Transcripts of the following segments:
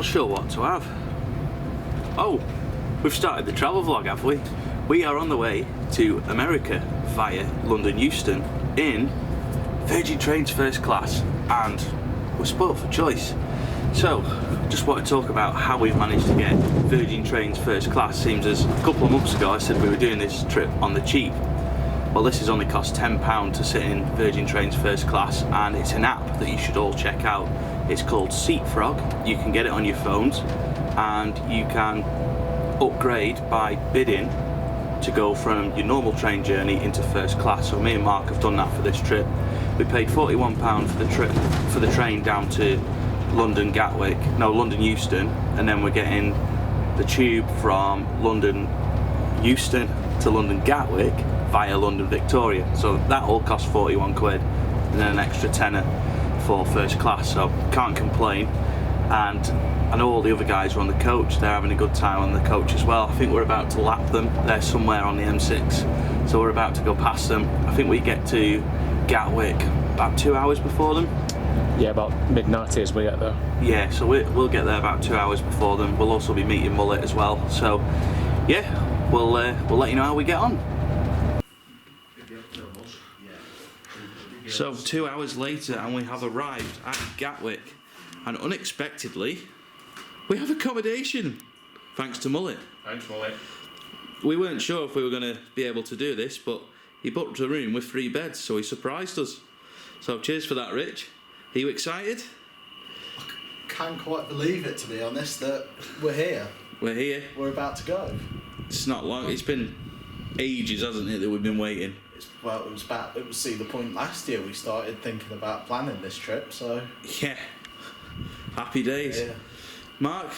not sure what to have. Oh, we've started the travel vlog, have we? We are on the way to America via London Euston in Virgin Trains first class, and we're spoiled for choice. So, just want to talk about how we've managed to get Virgin Trains first class. Seems as a couple of months ago I said we were doing this trip on the cheap. Well, this has only cost £10 to sit in Virgin Trains first class, and it's an app that you should all check out. It's called SeatFrog. You can get it on your phones, and you can upgrade by bidding to go from your normal train journey into first class. So me and Mark have done that for this trip. We paid £41 for the trip for the train down to London Euston, and then we're getting the tube from London Euston to London Gatwick via London Victoria. So that all cost 41 quid, and then an extra tenner for first class. So can't complain. And I know all the other guys are on the coach, they're having a good time on the coach as well. I think we're about to lap them. They're somewhere on the M6, so we're about to go past them. I think we get to Gatwick about 2 hours before them. Yeah, about mid-90 as we get there. Yeah, so we'll get there about 2 hours before them. We'll also be meeting Mullet as well. So yeah, we'll let you know how we get on. So 2 hours later, and we have arrived at Gatwick, and unexpectedly we have accommodation, thanks to Mullet. Thanks, Mullet. We weren't sure if we were going to be able to do this, but he booked a room with 3 beds, so he surprised us. So cheers for that, Rich. Are you excited? I can't quite believe it, to be honest, that we're here. We're here. We're about to go. It's not long. It's been ages, hasn't it, that we've been waiting. It was Cedar Point last year we started thinking about planning this trip, so... Yeah. Happy days. Yeah. Mark,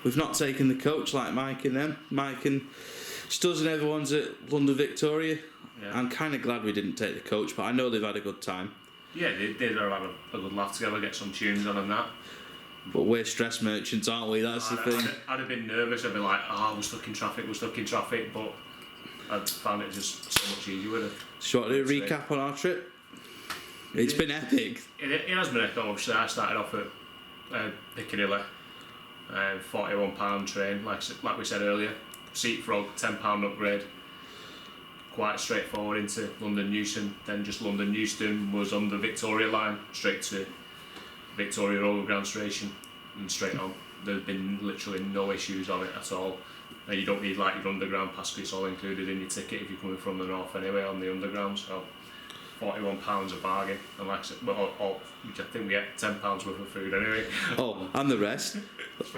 we've not taken the coach like Mike and them. Mike and Stuz and everyone's at London Victoria. Yeah. I'm kind of glad we didn't take the coach, but I know they've had a good time. Yeah, they'd have had a good laugh together, get some tunes on and that. But we're stress merchants, aren't we? That's the thing. I'd have been nervous. I'd be like, oh, we're stuck in traffic, but I found it just so much easier with it. So you want to do a recap on our trip? It's been epic. It has been epic. Obviously, I started off at Piccadilly, £41 train, like we said earlier. SeatFrog, £10 upgrade. Quite straightforward into London Euston. Then just London Euston was on the Victoria line, straight to Victoria Overground Station and straight on. There's been literally no issues on it at all. And you don't need like your underground pass, because it's all included in your ticket if you're coming from the north anyway on the underground. So £41 a bargain, and like I said, which I think we get £10 worth of food anyway. Oh, and the rest.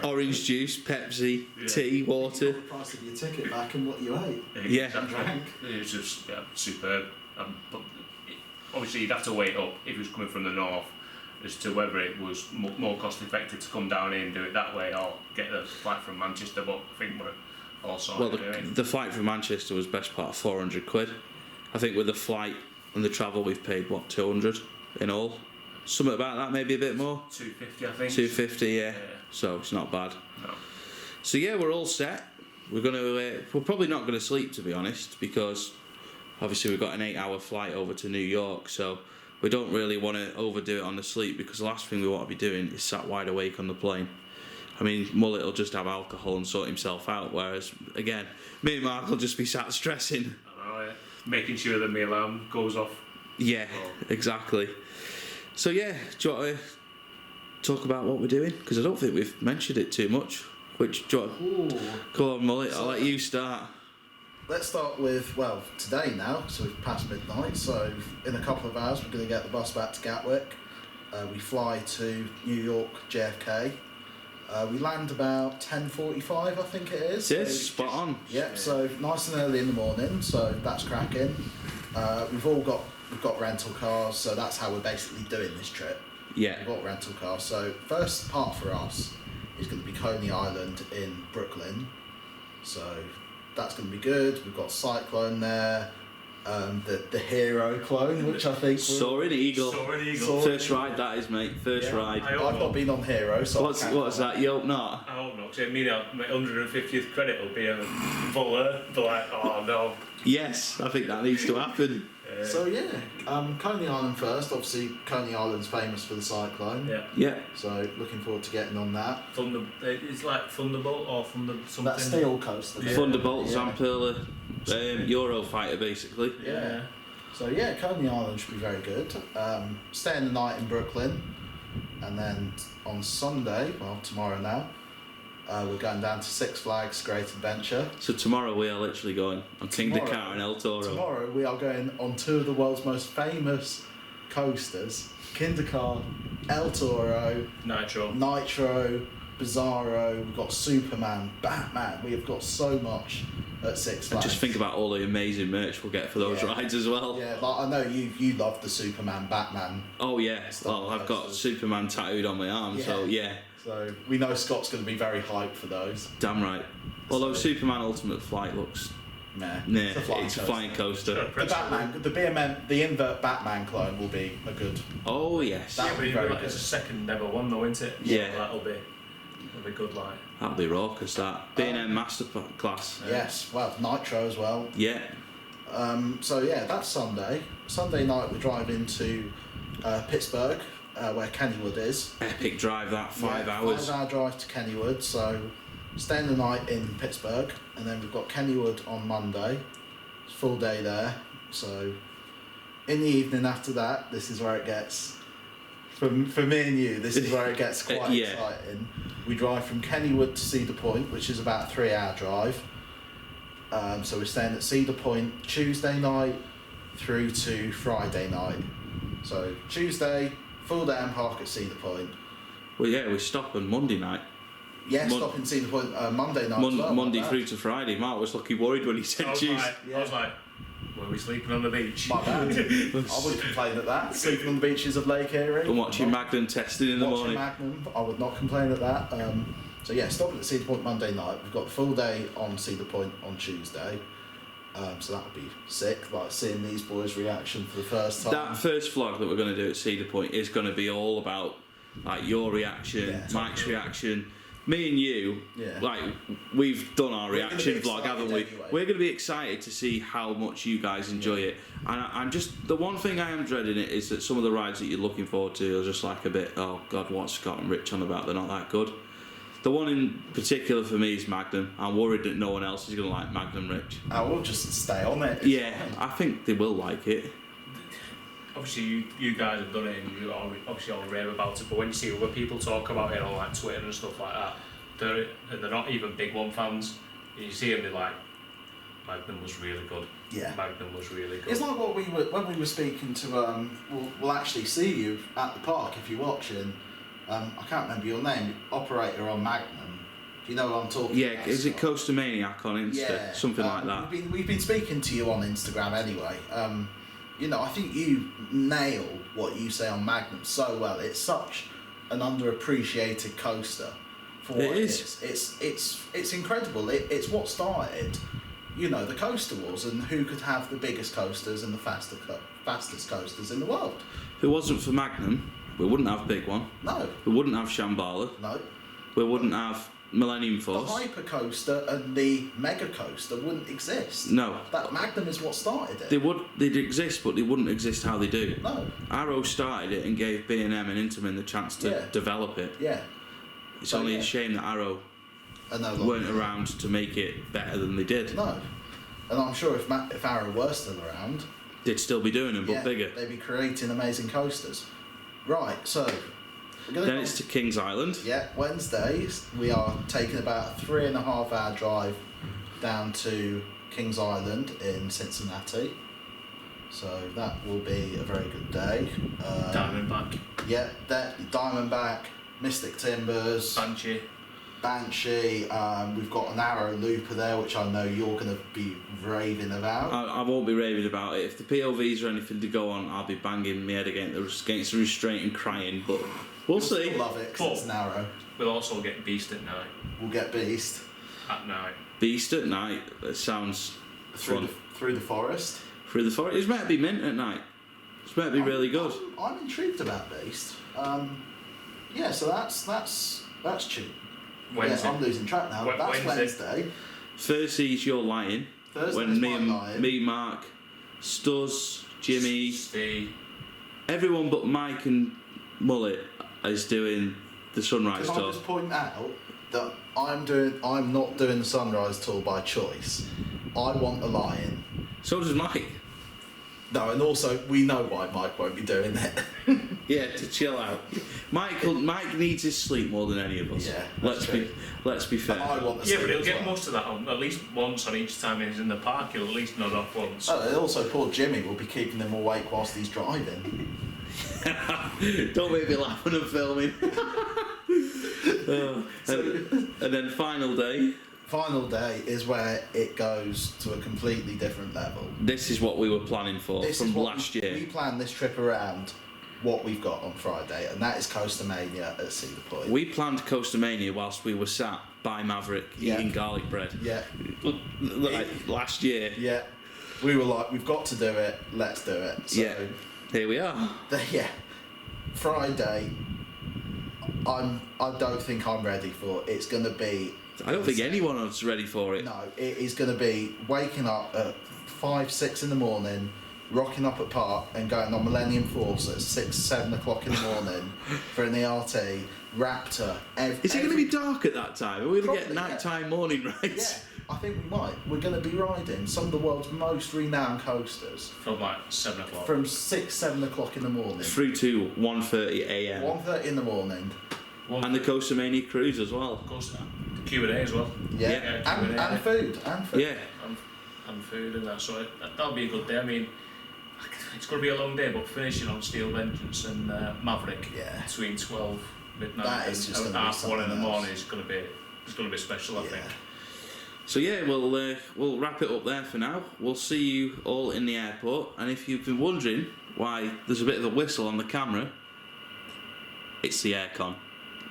Orange juice, Pepsi, tea, water. The price of your ticket back and what you ate. Yeah. Exactly. It was just superb. But obviously you'd have to wait up if it was coming from the north as to whether it was more cost effective to come down here and do it that way, or get the flight from Manchester. But I think we're all sorted. Well, the flight from Manchester was best part of 400 quid. I think with the flight and the travel we've paid, what, 200 in all? Something about that, maybe a bit more? 250, I think. 250, yeah. So it's not bad. No. So yeah, we're all set. We're probably not gonna sleep, to be honest, because obviously we've got an 8-hour flight over to New York, so we don't really want to overdo it on the sleep, because the last thing we want to be doing is sat wide awake on the plane. I mean, Mullet will just have alcohol and sort himself out, whereas again, me and Mark will just be sat stressing. I know, yeah. Making sure the meal alarm goes off. Yeah, exactly. So yeah, do you want to talk about what we're doing? Because I don't think we've mentioned it too much. Which, do you want to... Go on, Mullet, I'll let you start. Let's start with, well, today now, so we've passed midnight, so in a couple of hours we're going to get the bus back to Gatwick. We fly to New York, JFK. We land about 10:45, I think it is. Yes, so, spot on. Yep, so nice and early in the morning, so that's cracking. We've got rental cars, so that's how we're basically doing this trip. Yeah. We've got rental cars. So first part for us is going to be Coney Island in Brooklyn. So that's going to be good. We've got Cyclone there. The Hero clone, which I think... Soaring Eagle. First ride that is, mate. First ride. I've not been on Hero, so... What's that? You hope not? I hope not, because I mean, my 150th credit will be a fuller, but like, oh no. Yes, I think that needs to happen. So yeah, Coney Island first. Obviously, Coney Island's famous for the cyclone. Yeah. Yeah. So looking forward to getting on that. It's like Thunderbolt or Thunder something. That's steel coaster. Yeah. Thunderbolt, Yeah. Zamperla, Eurofighter basically. Yeah. So yeah, Coney Island should be very good. Staying the night in Brooklyn, and then on Sunday, well tomorrow now, we're going down to Six Flags Great Adventure. So tomorrow we are literally going on King Tomorrow- Dakar and El Toro. Tomorrow we are going on two of the world's most famous coasters: King Dakar, El Toro, Nitro. Bizarro. We've got Superman, Batman. We have got so much at Six And Flags. just think about all the amazing merch we'll get for those Yeah. rides as well. Yeah, like I know you love the Superman, Batman. Oh yeah, well I've got Coasters. Superman tattooed on my arm, so yeah, So we know Scott's going to be very hyped for those. damn right. Although So- Superman Ultimate Flight looks, Nah, it's a flying coaster. The Batman, the BMM, the invert Batman clone will be a good. Oh yes, That- Yeah, but very like, good. it's a second ever one though, isn't it? Yeah. So that'll be good. Like. that'll be raucous. That B&M Masterclass. Yes, well, Nitro as well. Yeah, So yeah, that's Sunday. Sunday night we drive into Pittsburgh, where Kennywood is. epic drive that 5 Yeah, hours. 5 hour drive to Kennywood. So staying the night in Pittsburgh, and then we've got Kennywood on Monday. It's full day there. So in the evening after that, this is where it gets. For me and you, this is where it gets quite Yeah. exciting. We drive from Kennywood to Cedar Point, which is about a 3 hour drive. So we're staying at Cedar Point Tuesday night through to Friday night. So Tuesday, full day and park at Cedar Point. Well yeah, we stop on Monday night. Yeah, Mon- stop in Cedar Point Monday night as well. Monday like through that. to Friday. Mark was looking worried when he said I was Tuesday. like, were we sleeping on the beach? My bad. I wouldn't complain at that. Sleeping on the beaches of Lake Erie. And watching Magnum testing in the Watching morning. Magnum, I would not complain at that. So yeah, stopping at Cedar Point Monday night. We've got the full day on Cedar Point on Tuesday. So that would be sick, like seeing these boys' reaction for the first time. That first vlog that we're going to do at Cedar Point is going to be all about like your reaction, Yeah, Mike's reaction, me and you. Yeah. Like we've done our We're gonna reaction be vlog, haven't we? excited anyway. We're going to be excited to see how much you guys enjoy it. And I'm just the one thing I am dreading it is that some of the rides that you're looking forward to are just like a bit. Oh God, what's Scott and Rich on about? They're not that good. The one in particular for me is Magnum. I'm worried that no one else is going to like Magnum, Rich. I will just stay on it. It's Yeah, fine. I think they will like it. Obviously, you guys have done it, and you obviously all rave about it. But when you see other people talk about it on like Twitter and stuff like that, they're not even Big One fans. You see them, they're like, Magnum was really good. Yeah. Magnum was really good. It's like what we were when we were speaking to. We'll actually see you at the park if you're watching. I can't remember your name. Operator on Magnum. Do you know what I'm talking Yeah, about? is it Scott? Coaster Maniac on Insta? Yeah, Something like that. We've been speaking to you on Instagram anyway. You know, I think you nail what you say on Magnum so well. It's such an underappreciated coaster for what It it is. is. It's incredible. It's what started, you know, the coaster wars and who could have the biggest coasters and the fastest coasters in the world. If it wasn't for Magnum, we wouldn't have Big One. No, We wouldn't have Shambhala. no. We wouldn't have Millennium The Force. hyper coaster and the mega coaster wouldn't exist. No. That Magnum is what started it. They'd exist, but they wouldn't exist how they do. No. Arrow started it and gave B&M and Intamin the chance to Yeah. develop it. Yeah. It's So, only yeah. a shame that Arrow And no longer. weren't around to make it better than they did. No. And I'm sure if Arrow were still around, They'd still be doing them, but yeah, bigger. they'd be creating amazing coasters. Right, so we're gonna Then it's to Kings Island. yeah, Wednesdays we are taking about a 3.5 hour drive down to Kings Island in Cincinnati. So that will be a very good day. Diamondback, Yeah, Diamondback, Mystic Timbers, Banshee. We've got an Arrow Looper there, which I know you're going to be raving about. I won't be raving about it. If the POVs are anything to go on, I'll be banging my head against the restraint and crying, but we'll see. You'll love it because it's an Arrow. We'll also get Beast at night. We'll get Beast At night. Beast at night, that sounds fun. through the forest. Through the forest. It's meant to be mint at night. It's meant to be really good. I'm intrigued about Beast. Yeah, so that's cheap. Wednesday. Yeah, I'm losing track now. That's Wednesday. Thursday's your lion. Thursday's When my lion. me, Mark, Stuz, Jimmy, Steve. everyone but Mike and Mullet is doing the sunrise Can I tour. just point out that I'm not doing the sunrise tour by choice. I want a lion. So does Mike. No, and also we know why Mike won't be doing it. Yeah, to chill out. Mike needs his sleep more than any of us. Yeah, let's be fair. I want the Yeah, sleep but he'll as get well. most of that on at least once on each time he's in the park. He'll at least nod off once. Oh, and also poor Jimmy will be keeping him awake whilst he's driving. Don't make me laugh when I'm filming. And then final day. Final day is where it goes to a completely different level. This is what we were planning for This from is what last we year. planned this trip around what we've got on Friday, and that is Coastamania at Cedar Point. We planned Coastamania whilst we were sat by Maverick Yeah. eating garlic bread. Yeah, Like last year. yeah. We were like, we've got to do it, let's do it. So, Yeah. Here we are. yeah. Friday, I don't think I'm ready for. It's going to be... I don't think anyone else is ready for it. No, it is going to be waking up at 5, 6 in the morning, rocking up at park and going on Millennium Force at 6, 7 o'clock in the morning for an ERT, Raptor. Is it going to be dark at that time? Are we going to get Probably, yeah. nighttime morning rides? Yeah, I think we might. We're going to be riding some of the world's most renowned coasters From like 7 o'clock. from 6, 7 o'clock in the morning. Through to 1:30 a.m. 1:30 in the morning. And the Coastamania cruise as well. Of course, the Q&A as well. Yeah, Yeah, and food. Yeah. And food and that, so that'll be a good day. I mean, it's going to be a long day, but finishing on Steel Vengeance and Maverick between 12 midnight That is just and gonna be half 1 in the something morning else. is going to be special, I think. So yeah, we'll wrap it up there for now. We'll see you all in the airport. And if you've been wondering why there's a bit of a whistle on the camera, it's the aircon.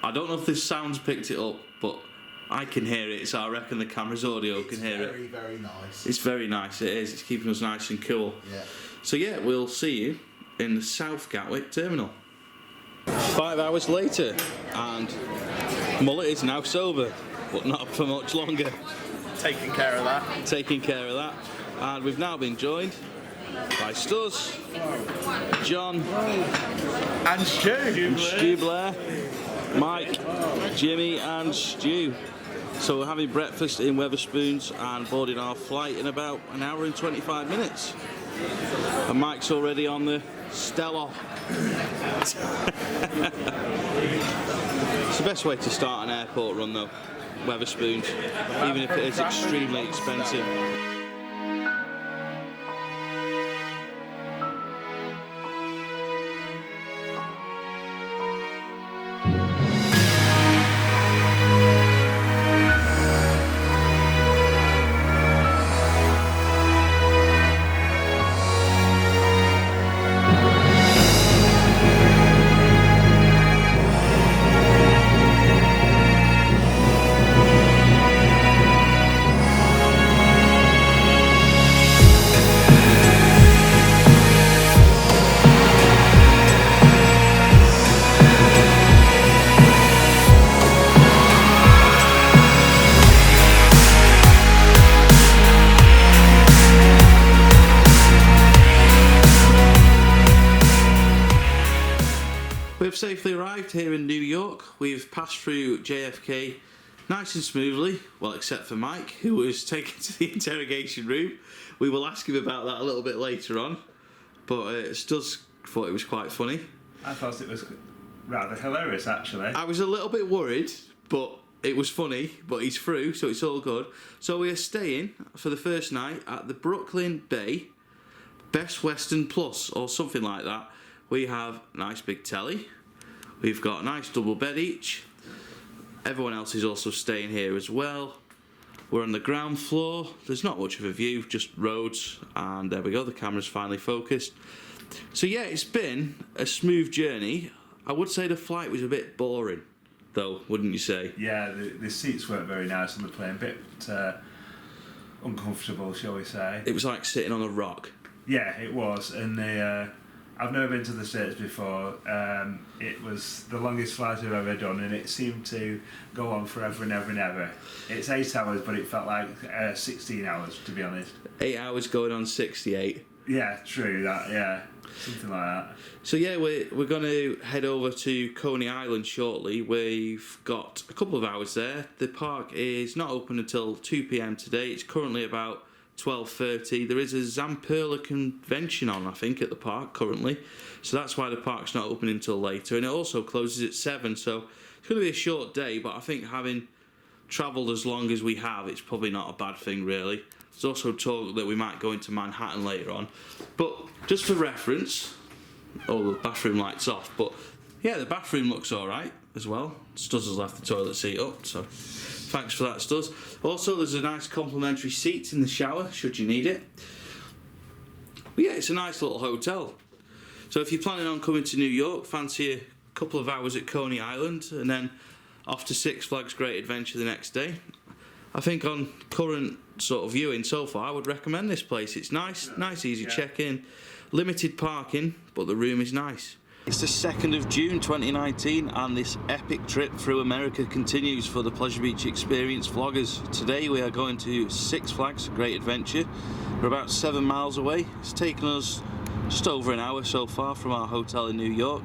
I don't know if this sound's picked it up, but I can hear it, so I reckon the camera's audio can hear it. It's very, very nice. It's very nice, it is. It's keeping us nice and cool. Yeah. So yeah, we'll see you in the South Gatwick terminal. 5 hours later, and Mullet is now sober, but not for much longer. Taking care of that. Taking care of that. And we've now been joined by Stuz, John, And Stu. Stu Blair, Mike, Jimmy and Stu. So we're having breakfast in Wetherspoons and boarding our flight in about an hour and 25 minutes. And Mike's already on the Stella. It's the best way to start an airport run though, Wetherspoons, even if it is extremely expensive. We've safely arrived here in New York. We've passed through JFK nice and smoothly, well, except for Mike, who was taken to the interrogation room. We will ask him about that a little bit later on, but Stuz thought it was quite funny. I thought it was rather hilarious, actually. I was a little bit worried, but it was funny, but he's through, so it's all good. So we are staying for the first night at the Brooklyn Bay Best Western Plus, or something like that. We have a nice big telly. We've got a nice double bed each. Everyone else is also staying here as well. We're on the ground floor. There's not much of a view, just roads. And there we go, the camera's finally focused. So yeah, it's been a smooth journey. I would say the flight was a bit boring, though, wouldn't you say? Yeah, the seats weren't very nice on the plane. A bit uncomfortable, shall we say. It was like sitting on a rock. Yeah, it was. And I've never been to the States before. It was the longest flight I've ever done, and it seemed to go on forever and ever and ever. It's 8 hours, but it felt like 16 hours, to be honest. 8 hours going on 68. Yeah, true that. Yeah, something like that. So yeah, we're going to head over to Coney Island shortly. We've got a couple of hours there. The park is not open until 2 p.m. today. It's currently about 12:30. There is a Zamperla convention on, I think, at the park currently. So that's why the park's not open until later. And it also closes at 7, so it's going to be a short day, but I think having travelled as long as we have, it's probably not a bad thing, really. There's also talk that we might go into Manhattan later on. But just for reference, oh, the bathroom light's off, but yeah, the bathroom looks alright as well. Stuz has left the toilet seat up, so thanks for that, Stuz. Also, there's a nice complimentary seat in the shower, should you need it. But yeah, it's a nice little hotel. So if you're planning on coming to New York, fancy a couple of hours at Coney Island, and then off to Six Flags Great Adventure the next day. I think on current sort of viewing so far, I would recommend this place. It's nice, easy check-in, limited parking, but the room is nice. It's the 2nd of June 2019, and this epic trip through America continues for the Pleasure Beach Experience vloggers. Today we are going to Six Flags Great Adventure. We're about 7 miles away. It's taken us just over an hour so far from our hotel in New York,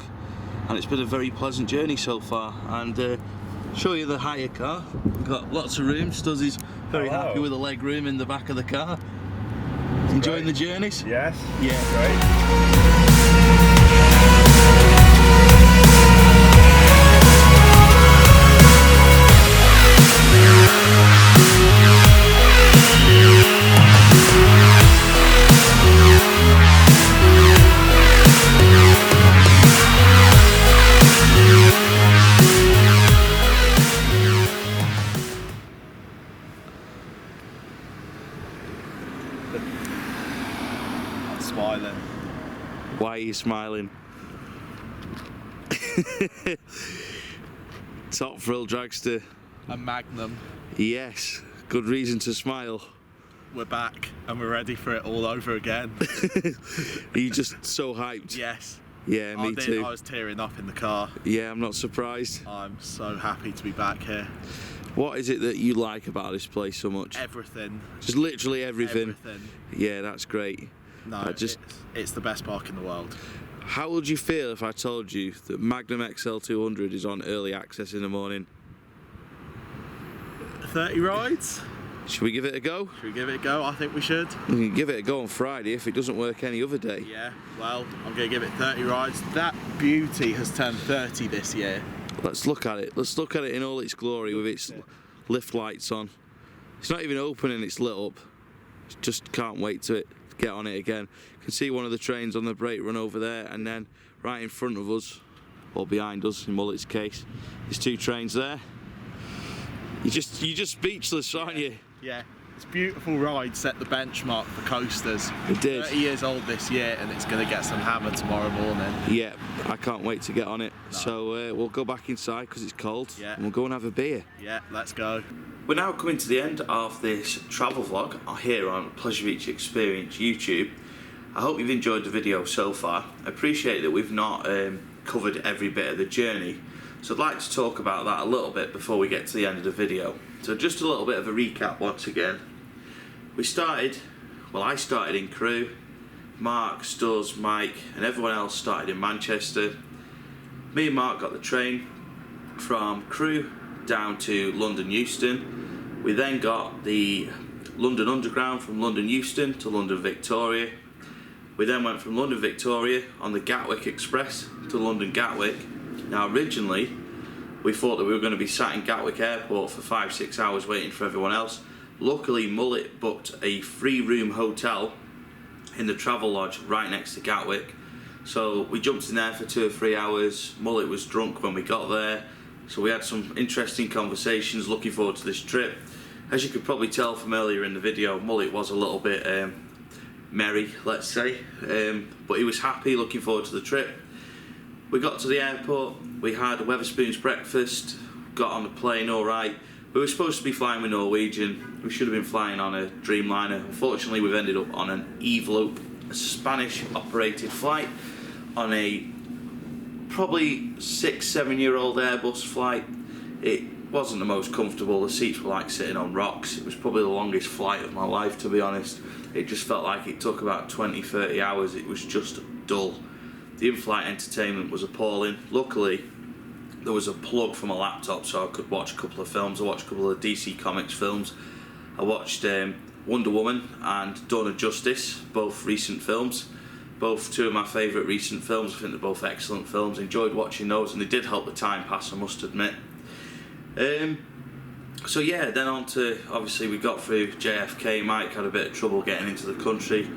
and it's been a very pleasant journey so far. And show you the hire car. We've got lots of room. Stuz is very happy with the leg room in the back of the car. Enjoying the journeys? Yes. Yeah. Great. Smiling. Why are you smiling? Top Thrill Dragster. A Magnum. Yes, good reason to smile. We're back and we're ready for it all over again. Are you just so hyped? Yes. Yeah, me too. I was tearing up in the car. Yeah, I'm not surprised. I'm so happy to be back here. What is it that you like about this place so much? Everything. Just literally everything. Everything. Yeah, that's great. No, it's the best park in the world. How would you feel if I told you that Magnum XL200 is on early access in the morning? 30 rides? Should we give it a go? Should we give it a go? I think we should. We can give it a go on Friday if it doesn't work any other day. Yeah, well, I'm going to give it 30 rides. That beauty has turned 30 this year. Let's look at it. Let's look at it in all its glory with its lift lights on. It's not even open and it's lit up. Just can't wait to get on it again. You can see one of the trains on the brake run over there, and then right in front of us, or behind us in Mullet's case, there's 2 trains there. You're just speechless, aren't you? Yeah, this beautiful ride set the benchmark for coasters. It did. 30 years old this year, and it's going to get some hammer tomorrow morning. Yeah, I can't wait to get on it. No. So we'll go back inside because it's cold, Yeah. and we'll go and have a beer. Yeah, let's go. We're now coming to the end of this travel vlog here on Pleasure Beach Experience YouTube. I hope you've enjoyed the video so far. I appreciate that we've not covered every bit of the journey, so I'd like to talk about that a little bit before we get to the end of the video. So just a little bit of a recap once again. I started in Crewe. Mark, Stuz, Mike and everyone else started in Manchester. Me and Mark got the train from Crewe down to London Euston. We then got the London Underground from London Euston to London Victoria. We then went from London Victoria on the Gatwick Express to London Gatwick. Now originally we thought that we were going to be sat in Gatwick Airport for 5-6 hours waiting for everyone else. Luckily Mullet booked a 3-room hotel in the travel lodge right next to Gatwick. So we jumped in there for 2 or 3 hours. Mullet was drunk when we got there. So we had some interesting conversations, looking forward to this trip. As you could probably tell from earlier in the video, Mullet was a little bit merry, let's say. But he was happy, looking forward to the trip. We got to the airport, we had a Wetherspoons breakfast, got on the plane alright. We were supposed to be flying with Norwegian. We should have been flying on a Dreamliner. Unfortunately, we've ended up on an Evelope, a Spanish-operated flight, on a probably 6-7 year old Airbus flight. It wasn't the most comfortable. The seats were like sitting on rocks. It was probably the longest flight of my life, to be honest. It just felt like it took about 20-30 hours. It was just dull. The in-flight entertainment was appalling. Luckily, there was a plug for my laptop so I could watch a couple of films. I watched a couple of DC Comics films. I watched Wonder Woman and Dawn of Justice, both recent films. Both two of my favourite recent films. I think they're both excellent films. Enjoyed watching those, and they did help the time pass, I must admit. So yeah, then on to, obviously we got through JFK. Mike had a bit of trouble getting into the country.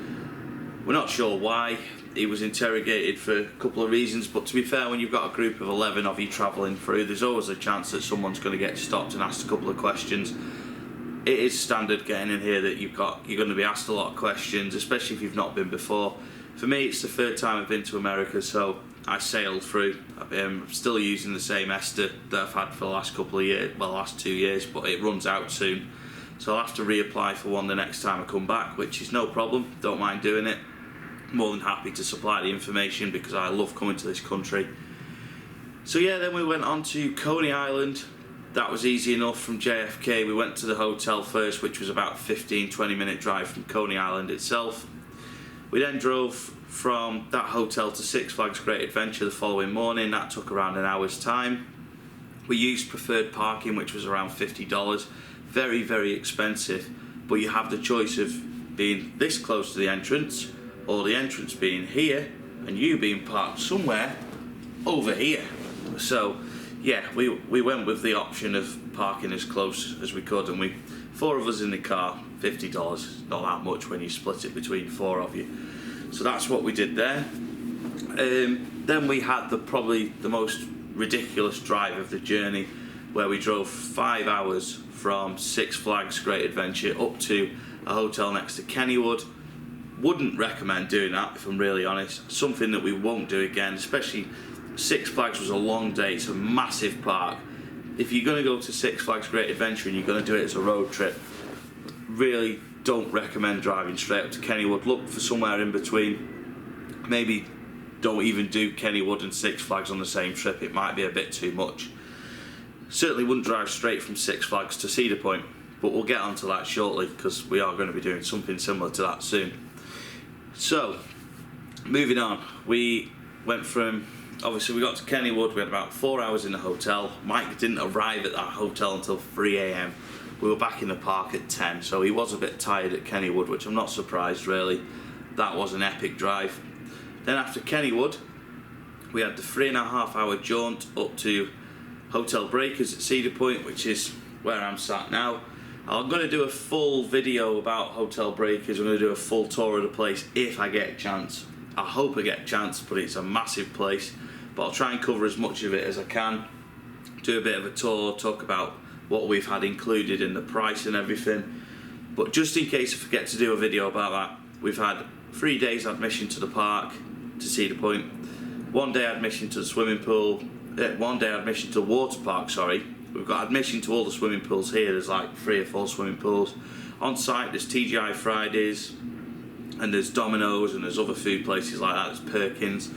We're not sure why. He was interrogated for a couple of reasons, but to be fair, when you've got a group of 11 of you travelling through, there's always a chance that someone's going to get stopped and asked a couple of questions. It is standard getting in here that you're going to be asked a lot of questions, especially if you've not been before. For me, it's the third time I've been to America, so I sailed through. I'm still using the same Ester that I've had for the last couple of years, well, last 2 years, but it runs out soon. So I'll have to reapply for one the next time I come back, which is no problem. Don't mind doing it. More than happy to supply the information because I love coming to this country. So yeah, then we went on to Coney Island. That was easy enough from JFK. We went to the hotel first, which was about a 15-20 minute drive from Coney Island itself. We then drove from that hotel to Six Flags Great Adventure the following morning. That took around an hour's time. We used preferred parking, which was around $50. Very, very expensive, but you have the choice of being this close to the entrance or the entrance being here and you being parked somewhere over here. So yeah, we went with the option of parking as close as we could, and 4 of us in the car, $50, not that much when you split it between 4 of you. So that's what we did there. Then we had probably the most ridiculous drive of the journey, where we drove 5 hours from Six Flags Great Adventure up to a hotel next to Kennywood. Wouldn't recommend doing that, if I'm really honest. Something that we won't do again, especially Six Flags was a long day. It's a massive park. If you're going to go to Six Flags Great Adventure and you're going to do it as a road trip, really don't recommend driving straight up to Kennywood. Look for somewhere in between. Maybe don't even do Kennywood and Six Flags on the same trip. It might be a bit too much. Certainly wouldn't drive straight from Six Flags to Cedar Point, but we'll get onto that shortly because we are going to be doing something similar to that soon. So, moving on, we went from, obviously we got to Kennywood. We had about 4 hours in the hotel. Mike didn't arrive at that hotel until 3 AM. We were back in the park at 10, so he was a bit tired at Kennywood, which I'm not surprised really. That was an epic drive. Then after Kennywood, we had the 3.5 hour jaunt up to Hotel Breakers at Cedar Point, which is where I'm sat now. I'm going to do a full video about Hotel Breakers. I'm going to do a full tour of the place if I get a chance. I hope I get a chance, but it's a massive place. But I'll try and cover as much of it as I can. Do a bit of a tour, talk about what we've had included in the price and everything. But just in case I forget to do a video about that, we've had 3 days admission to the park, to Cedar Point, 1 day admission to the swimming pool, 1 day admission to the water park, sorry. We've got admission to all the swimming pools here. There's like 3 or 4 swimming pools. On site there's TGI Fridays, and there's Domino's, and there's other food places like that. There's Perkins.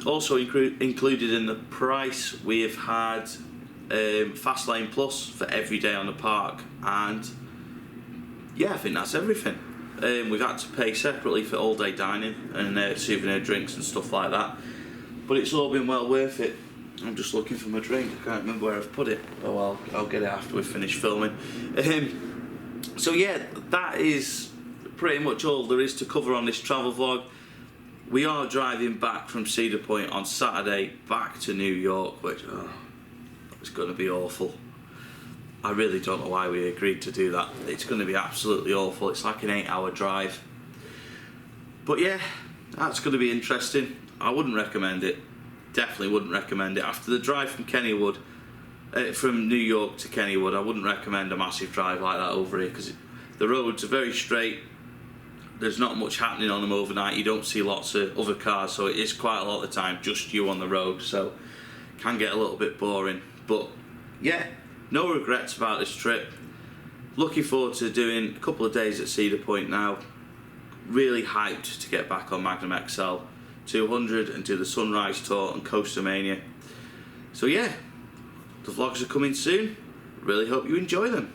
Also included in the price, we have had Fast Lane Plus for every day on the park, and yeah, I think that's everything. We've had to pay separately for all day dining and souvenir drinks and stuff like that, but it's all been well worth it. I'm just looking for my drink. I can't remember where I've put it. Oh well, I'll get it after we've finished filming. So yeah, that is pretty much all there is to cover on this travel vlog. We are driving back from Cedar Point on Saturday back to New York, which it's going to be awful. I really don't know why we agreed to do that. It's going to be absolutely awful. It's like an 8-hour drive. But yeah, that's going to be interesting. I wouldn't recommend it. Definitely wouldn't recommend it. After the drive from Kennywood, from New York to Kennywood, I wouldn't recommend a massive drive like that over here because the roads are very straight. There's not much happening on them overnight. You don't see lots of other cars, so it is quite a lot of the time just you on the road, so it can get a little bit boring. But yeah, no regrets about this trip. Looking forward to doing a couple of days at Cedar Point now. Really hyped to get back on Magnum XL 200 and do the Sunrise Tour and Coaster Mania. So yeah, the vlogs are coming soon. Really hope you enjoy them.